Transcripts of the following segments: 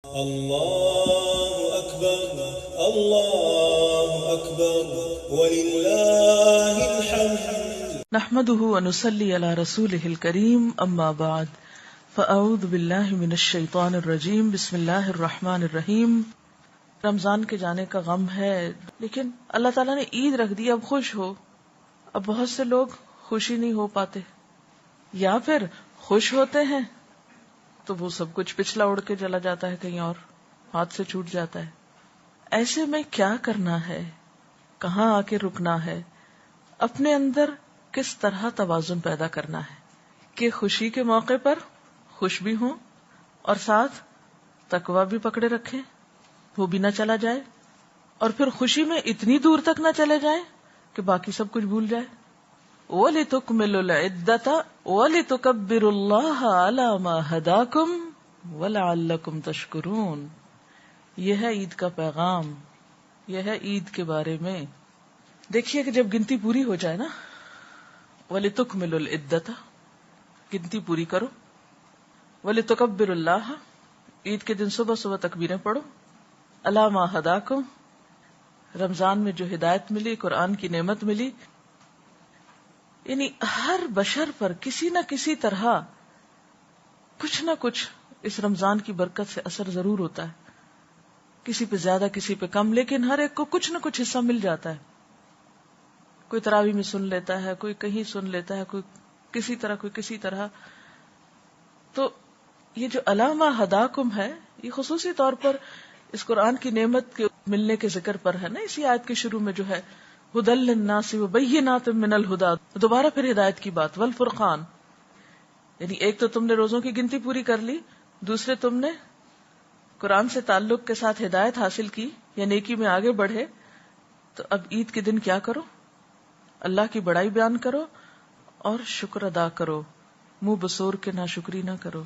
اللہ اکبر اللہ اکبر وللہ الحمد نحمده ونصلي على رسوله الكريم اما بعد فاعوذ باللہ من الشیطان الرجیم بسم اللہ الرحمن الرحیم. رمضان کے جانے کا غم ہے، لیکن اللہ تعالیٰ نے عید رکھ دی. اب خوش ہو. اب بہت سے لوگ خوشی نہیں ہو پاتے، یا پھر خوش ہوتے ہیں تو وہ سب کچھ پچھلا اڑ کے چلا جاتا ہے، کہیں اور ہاتھ سے چھوٹ جاتا ہے. ایسے میں کیا کرنا ہے، کہاں آ کے رکنا ہے، اپنے اندر کس طرح توازن پیدا کرنا ہے کہ خوشی کے موقع پر خوش بھی ہوں اور ساتھ تقویٰ بھی پکڑے رکھیں، وہ بھی نہ چلا جائے، اور پھر خوشی میں اتنی دور تک نہ چلے جائیں کہ باقی سب کچھ بھول جائے. وَلِتُكْمِلُوا الْعِدَّةَ وَلِتُكَبِّرُوا اللَّهَ عَلَى مَا هَدَاكُمْ وَلَعَلَّكُمْ تَشْكُرُونَ. یہ ہے عید کا پیغام، یہ ہے عید کے بارے میں. دیکھیے کہ جب گنتی پوری ہو جائے نا، وَلِتُكْمِلُوا الْعِدَّةَ، گنتی پوری کرو. وَلِتُكَبِّرُوا اللَّهَ، عید کے دن صبح صبح تکبیریں پڑھو. عَلَى مَا هَدَاكُمْ، رمضان میں جو ہدایت ملی، قرآن کی نعمت ملی، یعنی ہر بشر پر کسی نہ کسی طرح کچھ نہ کچھ اس رمضان کی برکت سے اثر ضرور ہوتا ہے. کسی پہ زیادہ، کسی پہ کم، لیکن ہر ایک کو کچھ نہ کچھ حصہ مل جاتا ہے. کوئی تراویح میں سن لیتا ہے، کوئی کہیں سن لیتا ہے، کوئی کسی طرح، کوئی کسی طرح. تو یہ جو علامہ ہداکم ہے، یہ خصوصی طور پر اس قرآن کی نعمت کے ملنے کے ذکر پر ہے نا. اسی آیت کے شروع میں جو ہے ہدی للناس وبینات من الہدی، دوبارہ پھر ہدایت کی بات، والفرقان. یعنی ایک تو تم نے روزوں کی گنتی پوری کر لی، دوسرے تم نے قرآن سے تعلق کے ساتھ ہدایت حاصل کی یا نیکی میں آگے بڑھے. تو اب عید کے دن کیا کرو؟ اللہ کی بڑائی بیان کرو اور شکر ادا کرو. منہ بسور کے ناشکری نہ کرو،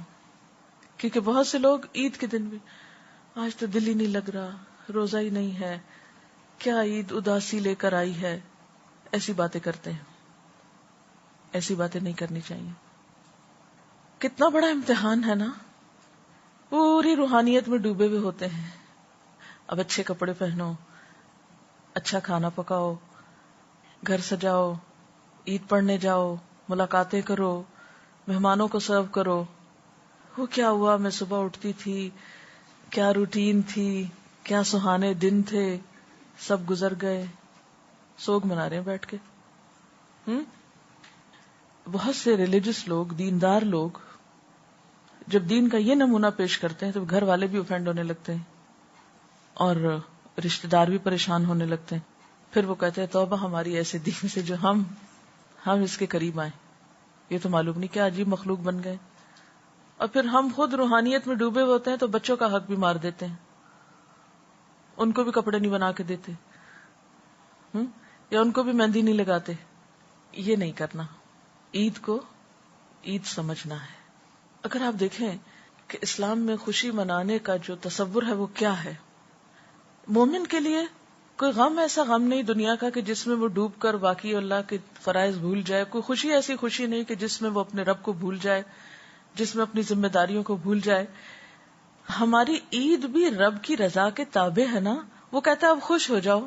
کیونکہ بہت سے لوگ عید کے دن بھی آج تو دل ہی نہیں لگ رہا، روزہ ہی نہیں ہے، کیا عید اداسی لے کر آئی ہے، ایسی باتیں کرتے ہیں. ایسی باتیں نہیں کرنی چاہیے. کتنا بڑا امتحان ہے نا، پوری روحانیت میں ڈوبے ہوئے ہوتے ہیں. اب اچھے کپڑے پہنو، اچھا کھانا پکاؤ، گھر سجاؤ، عید پڑھنے جاؤ، ملاقاتیں کرو، مہمانوں کو سرو کرو. وہ کیا ہوا، میں صبح اٹھتی تھی، کیا روٹین تھی، کیا سہانے دن تھے، سب گزر گئے. سوگ منا رہے ہیں بیٹھ کے. بہت سے ریلیجس لوگ، دیندار لوگ، جب دین کا یہ نمونہ پیش کرتے ہیں تو گھر والے بھی اوفینڈ ہونے لگتے ہیں اور رشتہ دار بھی پریشان ہونے لگتے ہیں. پھر وہ کہتے ہیں توبہ ہماری ایسے دین سے جو ہم اس کے قریب آئیں. یہ تو معلوم نہیں کیا عجیب مخلوق بن گئے. اور پھر ہم خود روحانیت میں ڈوبے ہوتے ہیں تو بچوں کا حق بھی مار دیتے ہیں، ان کو بھی کپڑے نہیں بنا کے دیتے، یا ان کو بھی مہندی نہیں لگاتے. یہ نہیں کرنا. عید کو عید سمجھنا ہے. اگر آپ دیکھیں کہ اسلام میں خوشی منانے کا جو تصور ہے وہ کیا ہے، مومن کے لیے کوئی غم ایسا غم نہیں دنیا کا کہ جس میں وہ ڈوب کر باقی اللہ کے فرائض بھول جائے. کوئی خوشی ایسی خوشی نہیں کہ جس میں وہ اپنے رب کو بھول جائے، جس میں اپنی ذمہ داریوں کو بھول جائے. ہماری عید بھی رب کی رضا کے تابع ہے نا. وہ کہتا ہے اب خوش ہو جاؤ،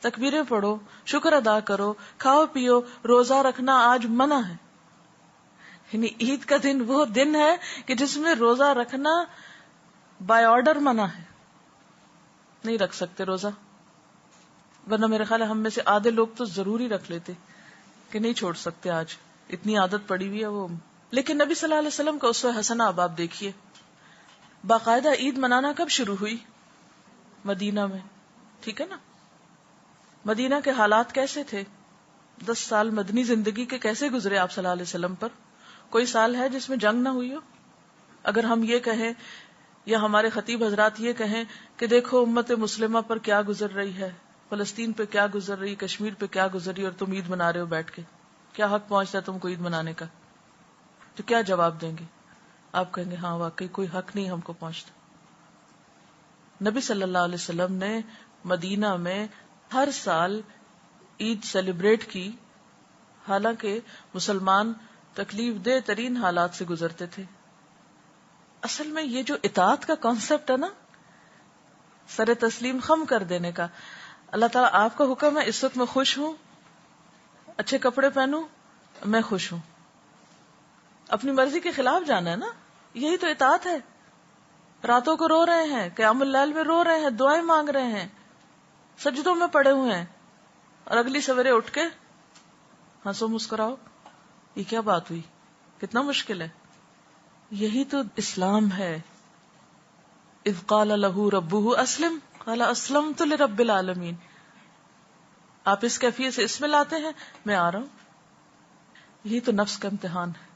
تکبیریں پڑھو، شکر ادا کرو، کھاؤ پیو، روزہ رکھنا آج منع ہے. یعنی عید کا دن وہ دن ہے کہ جس میں روزہ رکھنا بائی آرڈر منع ہے. نہیں رکھ سکتے روزہ، ورنہ میرے خیال ہے ہم میں سے آدھے لوگ تو ضرور ہی رکھ لیتے کہ نہیں چھوڑ سکتے، آج اتنی عادت پڑی ہوئی ہے وہ. لیکن نبی صلی اللہ علیہ وسلم کا اسوہ حسنہ اب آپ دیکھیے. باقاعدہ عید منانا کب شروع ہوئی؟ مدینہ میں. ٹھیک ہے نا. مدینہ کے حالات کیسے تھے؟ 10 سال مدنی زندگی کے کیسے گزرے آپ صلی اللہ علیہ وسلم پر؟ کوئی سال ہے جس میں جنگ نہ ہوئی ہو؟ اگر ہم یہ کہیں یا ہمارے خطیب حضرات یہ کہیں کہ دیکھو امت مسلمہ پر کیا گزر رہی ہے، فلسطین پہ کیا گزر رہی، کشمیر پہ کیا گزر رہی، اور تم عید منا رہے ہو بیٹھ کے، کیا حق پہنچتا ہے تم کو عید منانے کا؟ تو کیا جواب دیں گے؟ آپ کہیں گے ہاں واقعی کوئی حق نہیں ہم کو پہنچتا. نبی صلی اللہ علیہ وسلم نے مدینہ میں ہر سال عید سیلیبریٹ کی، حالانکہ مسلمان تکلیف دہ ترین حالات سے گزرتے تھے. اصل میں یہ جو اطاعت کا کانسیپٹ ہے نا، سر تسلیم خم کر دینے کا. اللہ تعالیٰ آپ کا حکم ہے اس وقت میں خوش ہوں, اچھے کپڑے پہنوں, میں خوش ہوں. اپنی مرضی کے خلاف جانا ہے نا, یہی تو اطاعت ہے. راتوں کو رو رہے ہیں, قیام اللیل میں رو رہے ہیں, دعائیں مانگ رہے ہیں, سجدوں میں پڑے ہوئے ہیں, اور اگلی سویرے اٹھ کے ہنسو مسکراؤ, یہ کیا بات ہوئی؟ کتنا مشکل ہے. یہی تو اسلام ہے. اذ قال له ربه اسلم قال اسلمت لرب العالمین. آپ اس کیفیت سے اس میں لاتے ہیں, میں آ رہا ہوں. یہی تو نفس کا امتحان ہے.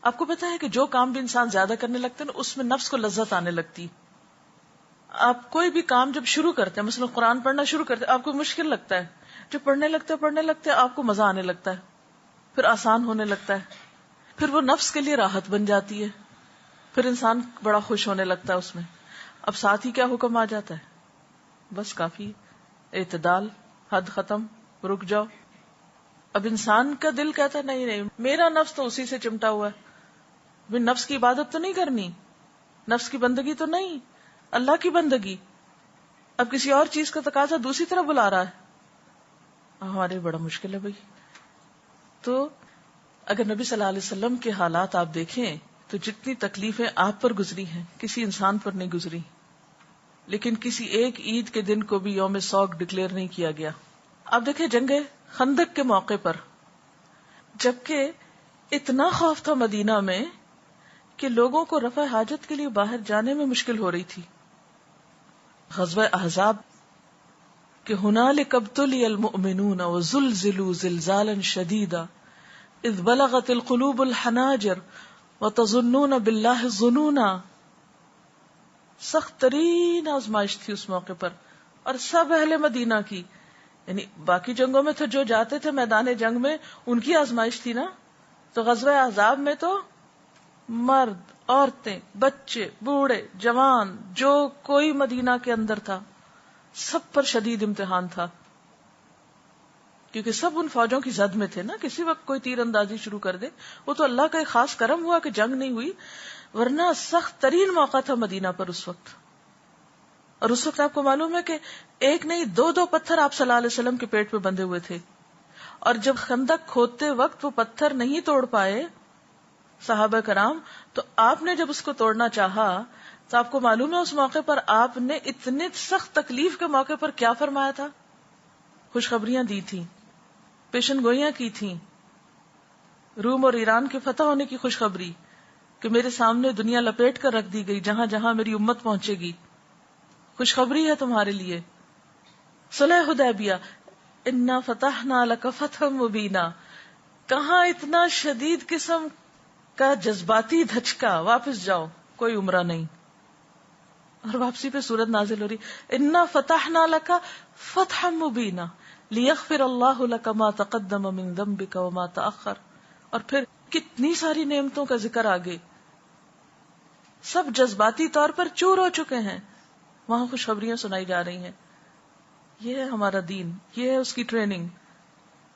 آپ کو پتا ہے کہ جو کام بھی انسان زیادہ کرنے لگتے ہیں اس میں نفس کو لذت آنے لگتی. آپ کوئی بھی کام جب شروع کرتے ہیں, مثلا قرآن پڑھنا شروع کرتے ہیں, آپ کو مشکل لگتا ہے, جب پڑھنے لگتے آپ کو مزہ آنے لگتا ہے, پھر آسان ہونے لگتا ہے, پھر وہ نفس کے لیے راحت بن جاتی ہے, پھر انسان بڑا خوش ہونے لگتا ہے اس میں. اب ساتھ ہی کیا حکم آ جاتا ہے, بس کافی, اعتدال, حد ختم, رک جاؤ. اب انسان کا دل کہتا ہے نہیں میرا نفس تو اسی سے چمٹا ہوا ہے, نفس کی عبادت تو نہیں کرنی, نفس کی بندگی تو نہیں, اللہ کی بندگی. اب کسی اور چیز کا تقاضا دوسری طرف بلا رہا ہے. ہمارے بڑا مشکل ہے بھائی. تو اگر نبی صلی اللہ علیہ وسلم کے حالات آپ دیکھیں تو جتنی تکلیفیں آپ پر گزری ہیں کسی انسان پر نہیں گزری. لیکن کسی ایک عید کے دن کو بھی یوم سوگ ڈکلیئر نہیں کیا گیا. آپ دیکھیں جنگ خندق کے موقع پر, جبکہ اتنا خوف تھا مدینہ میں کہ لوگوں کو رفع حاجت کے لیے باہر جانے میں مشکل ہو رہی تھی. غزوہ احزاب کہ ہنالک ابتلی المؤمنون وزلزلوا زلزالا شدیدا اذ بلغت القلوب الحناجر وتظنون باللہ الظنونا. سخت ترین آزمائش تھی اس موقع پر, اور سب اہل مدینہ کی. یعنی باقی جنگوں میں تو جو جاتے تھے میدان جنگ میں ان کی آزمائش تھی نا, تو غزوہ احزاب میں تو مرد, عورتیں, بچے, بوڑھے, جوان, جو کوئی مدینہ کے اندر تھا, سب پر شدید امتحان تھا. کیونکہ سب ان فوجوں کی زد میں تھے نا, کسی وقت کوئی تیر اندازی شروع کر دے. وہ تو اللہ کا ایک خاص کرم ہوا کہ جنگ نہیں ہوئی, ورنہ سخت ترین موقع تھا مدینہ پر اس وقت. اور اس وقت آپ کو معلوم ہے کہ ایک نہیں دو پتھر آپ صلی اللہ علیہ وسلم کے پیٹ پہ بندھے ہوئے تھے, اور جب خندق کھودتے وقت وہ پتھر نہیں توڑ پائے صحابہ کرام, تو آپ نے جب اس کو توڑنا چاہا تو آپ کو معلوم ہے اس موقع پر آپ نے اتنے سخت تکلیف کے موقع پر کیا فرمایا تھا. خوشخبریاں دی تھی, پیشن گوئیاں کی تھیں, روم اور ایران کے فتح ہونے کی خوشخبری کہ میرے سامنے دنیا لپیٹ کر رکھ دی گئی, جہاں جہاں میری امت پہنچے گی خوشخبری ہے تمہارے لیے. صلح حدیبیہ انا فتحنا لک فتحا مبینا, کہاں اتنا شدید قسم کا جذباتی دھچکا, واپس جاؤ, کوئی عمرہ نہیں. اور واپسی پہ سورت نازل ہو رہی انا فتحنا لک فتحا مبینا لیغفر اللہ لک ما تقدم من ذنبک وما تأخر. اور پھر کتنی ساری نعمتوں کا ذکر آگے, سب جذباتی طور پر چور ہو چکے ہیں, وہاں خوشخبریاں سنائی جا رہی ہیں. یہ ہے ہمارا دین, یہ ہے اس کی ٹریننگ,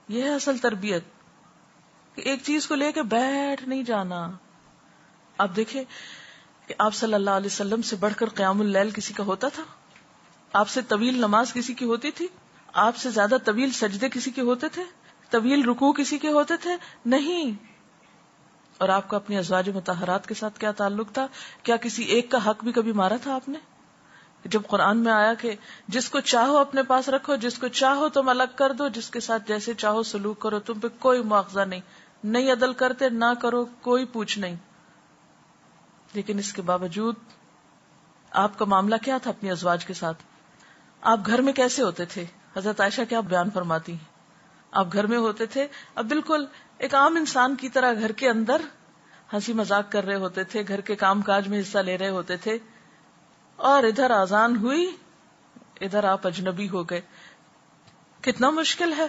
یہ ہے اصل تربیت, کہ ایک چیز کو لے کے بیٹھ نہیں جانا. آپ دیکھیں کہ آپ صلی اللہ علیہ وسلم سے بڑھ کر قیام اللیل کسی کا ہوتا تھا؟ آپ سے طویل نماز کسی کی ہوتی تھی؟ آپ سے زیادہ طویل سجدے کسی کے ہوتے تھے؟ طویل رکوع کسی کے ہوتے تھے؟ نہیں. اور آپ کا اپنی ازواج مطہرات کے ساتھ کیا تعلق تھا؟ کیا کسی ایک کا حق بھی کبھی مارا تھا آپ نے؟ جب قرآن میں آیا کہ جس کو چاہو اپنے پاس رکھو, جس کو چاہو تم الگ کر دو, جس کے ساتھ جیسے چاہو سلوک کرو, تم پہ کوئی مواخذہ نہیں, نہیں عدل کرتے نہ کرو, کوئی پوچھ نہیں. لیکن اس کے باوجود آپ کا معاملہ کیا تھا اپنی ازواج کے ساتھ؟ آپ گھر میں کیسے ہوتے تھے؟ حضرت عائشہ کیا بیان فرماتی ہیں, آپ گھر میں ہوتے تھے اب بالکل ایک عام انسان کی طرح گھر کے اندر ہنسی مذاق کر رہے ہوتے تھے, گھر کے کام کاج میں حصہ لے رہے ہوتے تھے, اور ادھر اذان ہوئی, ادھر آپ اجنبی ہو گئے. کتنا مشکل ہے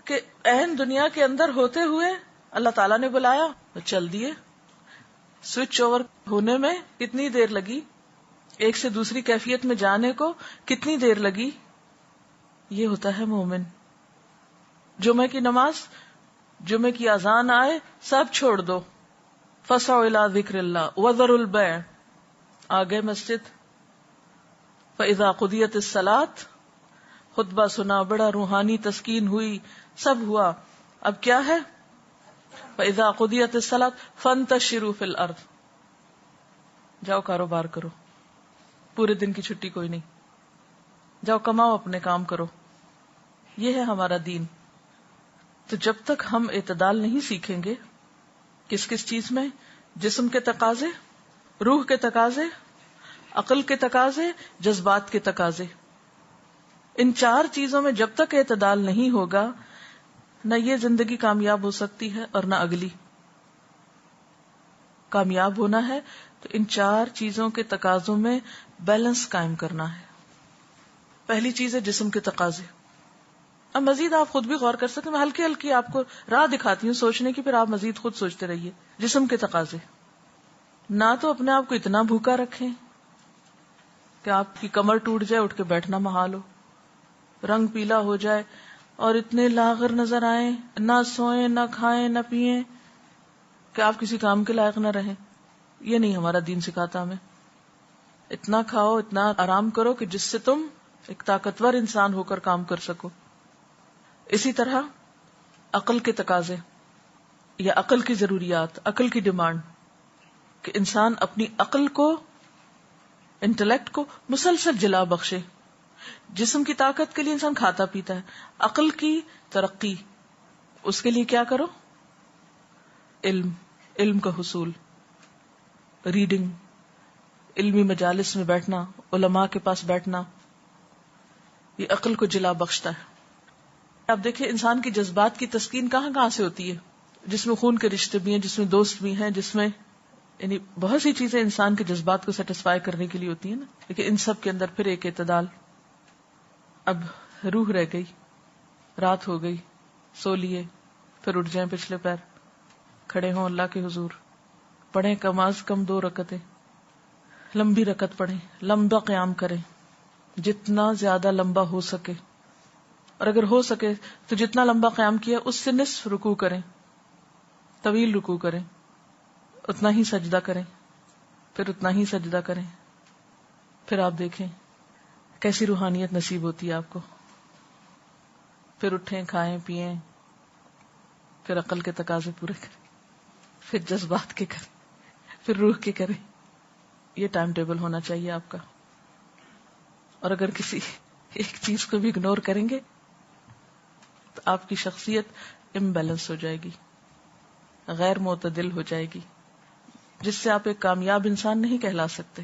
کہ عین دنیا کے اندر ہوتے ہوئے اللہ تعالیٰ نے بلایا تو چل دیے. سوئچ اوور ہونے میں کتنی دیر لگی, ایک سے دوسری کیفیت میں جانے کو کتنی دیر لگی. یہ ہوتا ہے مومن. جمعہ کی نماز, جمعہ کی اذان آئے سب چھوڑ دو, فسعوا الی ذکر اللہ وذروا البیع, آ گئے مسجد, فَإِذَا قُضِيَتِ الصَّلَاةُ، خطبہ سنا، بڑا روحانی تسکین ہوئی، سب ہوا. اب کیا ہے؟ فَإِذَا قُضِيَتِ الصَّلَاةُ فَانتَشِرُوا فِي الْأَرْضِ، جاؤ کاروبار کرو، پورے دن کی چھٹی کوئی نہیں، جاؤ کماؤ، اپنے کام کرو. یہ ہے ہمارا دین. تو جب تک ہم اعتدال نہیں سیکھیں گے کس کس چیز میں، جسم کے تقاضے، روح کے تقاضے، عقل کے تقاضے، جذبات کے تقاضے، ان چار چیزوں میں جب تک اعتدال نہیں ہوگا، نہ یہ زندگی کامیاب ہو سکتی ہے اور نہ اگلی. کامیاب ہونا ہے تو ان چار چیزوں کے تقاضوں میں بیلنس قائم کرنا ہے. پہلی چیز ہے جسم کے تقاضے. اب مزید آپ خود بھی غور کر سکتے ہیں، میں ہلکی ہلکی آپ کو راہ دکھاتی ہوں سوچنے کی، پھر آپ مزید خود سوچتے رہیے. جسم کے تقاضے، نہ تو اپنے آپ کو اتنا بھوکا رکھیں کہ آپ کی کمر ٹوٹ جائے، اٹھ کے بیٹھنا محال ہو، رنگ پیلا ہو جائے اور اتنے لاغر نظر آئیں، نہ سوئیں، نہ کھائیں، نہ پیئیں کہ آپ کسی کام کے لائق نہ رہیں. یہ نہیں ہمارا دین سکھاتا ہمیں. اتنا کھاؤ، اتنا آرام کرو کہ جس سے تم ایک طاقتور انسان ہو کر کام کر سکو. اسی طرح عقل کے تقاضے یا عقل کی ضروریات، عقل کی ڈیمانڈ، کہ انسان اپنی عقل کو، انٹلیکٹ کو مسلسل جلا بخشے. جسم کی طاقت کے لیے انسان کھاتا پیتا ہے، عقل کی ترقی، اس کے لیے کیا کرو؟ علم کا حصول، ریڈنگ، علمی مجالس میں بیٹھنا، علماء کے پاس بیٹھنا، یہ عقل کو جلا بخشتا ہے. آپ دیکھیں انسان کی جذبات کی تسکین کہاں کہاں سے ہوتی ہے، جس میں خون کے رشتے بھی ہیں، جس میں دوست بھی ہیں، جس میں یعنی بہت سی چیزیں انسان کے جذبات کو سیٹسفائی کرنے کے لیے ہوتی ہیں نا. لیکن ان سب کے اندر پھر ایک اعتدال. اب روح رہ گئی، رات ہو گئی، سو لیے، پھر اٹھ جائیں پچھلے پیر، کھڑے ہوں اللہ کے حضور، پڑھیں کم از کم 2 رکعتیں، لمبی رکعت پڑھیں، لمبا قیام کریں، جتنا زیادہ لمبا ہو سکے، اور اگر ہو سکے تو جتنا لمبا قیام کیا اس سے نصف رکوع کریں، طویل رکوع کریں، اتنا ہی سجدہ کریں، پھر اتنا ہی سجدہ کریں. پھر آپ دیکھیں کیسی روحانیت نصیب ہوتی ہے آپ کو. پھر اٹھیں، کھائیں پیئیں، پھر عقل کے تقاضے پورے کریں، پھر جذبات کے کریں، پھر روح کے کریں. یہ ٹائم ٹیبل ہونا چاہیے آپ کا. اور اگر کسی ایک چیز کو بھی اگنور کریں گے تو آپ کی شخصیت امبیلنس ہو جائے گی، غیر معتدل ہو جائے گی، جس سے آپ ایک کامیاب انسان نہیں کہلا سکتے.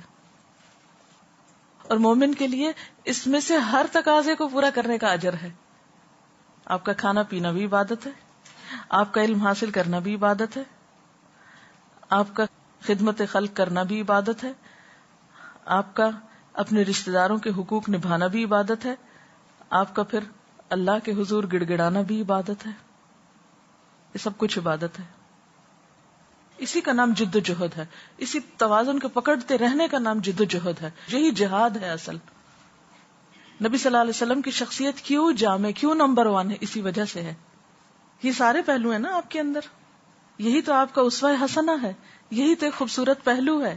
اور مومن کے لیے اس میں سے ہر تقاضے کو پورا کرنے کا اجر ہے. آپ کا کھانا پینا بھی عبادت ہے، آپ کا علم حاصل کرنا بھی عبادت ہے، آپ کا خدمت خلق کرنا بھی عبادت ہے، آپ کا اپنے رشتہ داروں کے حقوق نبھانا بھی عبادت ہے، آپ کا پھر اللہ کے حضور گڑ گڑانا بھی عبادت ہے. یہ سب کچھ عبادت ہے. اسی کا نام جد و جہد ہے. اسی توازن کو پکڑتے رہنے کا نام جد و جہد ہے. یہی جہاد ہے اصل. نبی صلی اللہ علیہ وسلم کی شخصیت کیوں جامع، کیوں نمبر 1 ہے؟ اسی وجہ سے ہے. یہ سارے پہلو ہیں نا آپ کے اندر. یہی تو آپ کا اسوہ حسنہ ہے، یہی تو ایک خوبصورت پہلو ہے.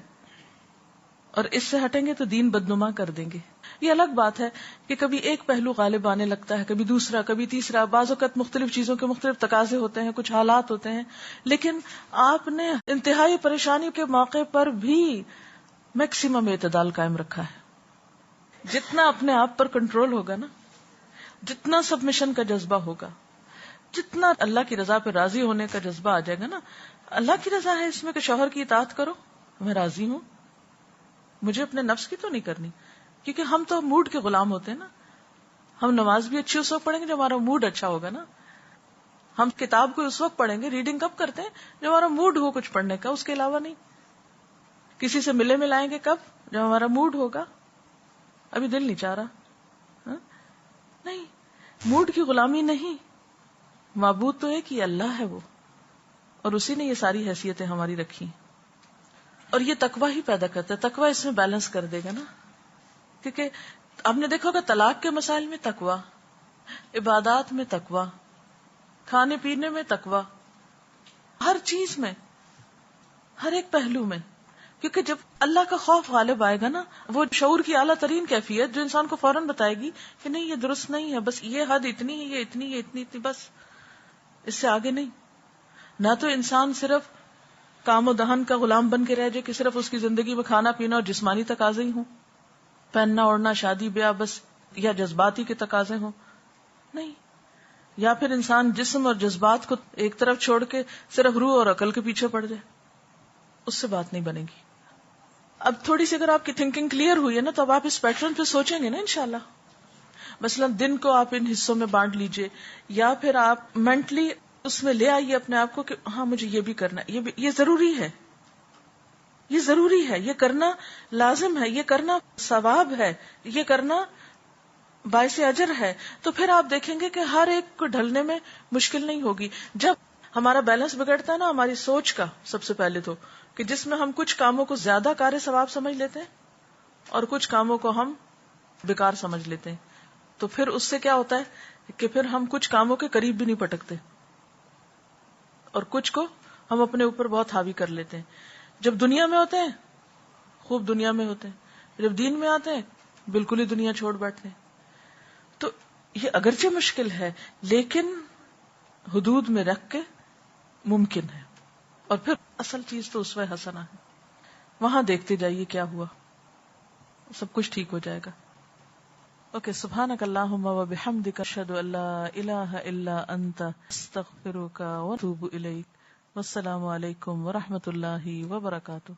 اور اس سے ہٹیں گے تو دین بدنما کر دیں گے. یہ الگ بات ہے کہ کبھی ایک پہلو غالب آنے لگتا ہے، کبھی دوسرا، کبھی تیسرا. بعض اوقات مختلف چیزوں کے مختلف تقاضے ہوتے ہیں، کچھ حالات ہوتے ہیں، لیکن آپ نے انتہائی پریشانی کے موقع پر بھی میکسیمم اعتدال قائم رکھا ہے. جتنا اپنے آپ پر کنٹرول ہوگا نا، جتنا سبمیشن کا جذبہ ہوگا، جتنا اللہ کی رضا پہ راضی ہونے کا جذبہ آ جائے گا نا. اللہ کی رضا ہے اس میں کہ شوہر کی اطاعت کرو، میں راضی ہوں، مجھے اپنے نفس کی تو نہیں کرنی. کیونکہ ہم تو موڈ کے غلام ہوتے ہیں نا. ہم نماز بھی اچھی اس وقت پڑھیں گے جب ہمارا موڈ اچھا ہوگا نا. ہم کتاب کو اس وقت پڑھیں گے، ریڈنگ کب کرتے ہیں جب ہمارا موڈ ہو کچھ پڑھنے کا، اس کے علاوہ نہیں. کسی سے ملے ملائیں گے کب؟ جب ہمارا موڈ ہوگا. ابھی دل نہیں چاہ رہا، نہیں، موڈ کی غلامی نہیں. معبود تو ایک ہی اللہ ہے وہ، اور اسی نے یہ ساری حیثیتیں ہماری رکھی. اور یہ تقوی ہی پیدا کرتا ہے. تقوی اس میں بیلنس کر دے گا نا. کیونکہ آپ نے دیکھا ہوگا طلاق کے مسائل میں تقوی، عبادات میں تقوی، کھانے پینے میں تقوی، ہر چیز میں، ہر ایک پہلو میں. کیونکہ جب اللہ کا خوف غالب آئے گا نا، وہ شعور کی اعلیٰ ترین کیفیت جو انسان کو فوراً بتائے گی کہ نہیں یہ درست نہیں ہے، بس یہ حد اتنی ہے، یہ اتنی، یہ اتنی، بس اس سے آگے نہیں. نہ تو انسان صرف کام و دہن کا غلام بن کے رہ جائے کہ صرف اس کی زندگی میں کھانا پینا اور جسمانی تقاضے ہی ہوں، پہننا اوڑھنا، شادی بیاہ بس، یا جذباتی کے تقاضے ہوں، نہیں. یا پھر انسان جسم اور جذبات کو ایک طرف چھوڑ کے صرف روح اور عقل کے پیچھے پڑ جائے، اس سے بات نہیں بنے گی. اب تھوڑی سی اگر آپ کی تھنکنگ کلیئر ہوئی ہے نا، تو اب آپ اس پیٹرن پہ سوچیں گے نا انشاءاللہ. مثلا دن کو آپ ان حصوں میں بانٹ لیجئے، یا پھر آپ مینٹلی اس میں لے آئیے اپنے آپ کو کہ ہاں مجھے یہ بھی کرنا ہے، یہ ضروری ہے، یہ ضروری ہے، یہ کرنا لازم ہے، یہ کرنا ثواب ہے، یہ کرنا باعث اجر ہے. تو پھر آپ دیکھیں گے کہ ہر ایک کو ڈھلنے میں مشکل نہیں ہوگی. جب ہمارا بیلنس بگڑتا ہے نا ہماری سوچ کا، سب سے پہلے تو کہ جس میں ہم کچھ کاموں کو زیادہ کار ثواب سمجھ لیتے ہیں اور کچھ کاموں کو ہم بیکار سمجھ لیتے ہیں، تو پھر اس سے کیا ہوتا ہے کہ پھر ہم کچھ کاموں کے قریب بھی نہیں پٹکتے اور کچھ کو ہم اپنے اوپر بہت حاوی کر لیتے ہیں. جب دنیا میں ہوتے ہیں خوب دنیا میں ہوتے ہیں، جب دین میں آتے ہیں بالکل ہی دنیا چھوڑ بیٹھتے ہیں. تو یہ اگرچہ مشکل ہے لیکن حدود میں رکھ کے ممکن ہے. اور پھر اصل چیز تو اسوہ حسنہ ہے، وہاں دیکھتے جائیے کیا ہوا، سب کچھ ٹھیک ہو جائے گا. اوکے، سبحانک اللہم و بحمدک، اشہد ان لا الہ الا انت، استغفرک و اتوب الیک. والسلام علیکم ورحمۃ اللہ وبرکاتہ.